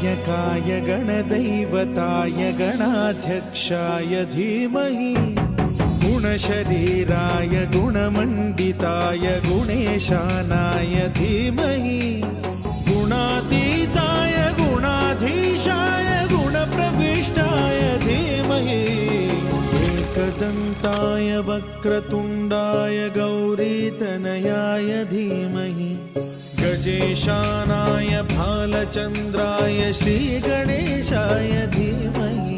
गणनायकाय गणदैवताय गणाध्यक्षाय धीमहि गुणशरीराय गुणमण्डिताय गुणेशानाय धीमहि गुणातीताय गुणाधीशाय गुणप्रविष्टाय धीमहि एकदन्ताय वक्रतुण्डाय गौरीतनयाय धीमहि गजेशानाय भालचन्द्राय श्रीगणेशाय धीमहि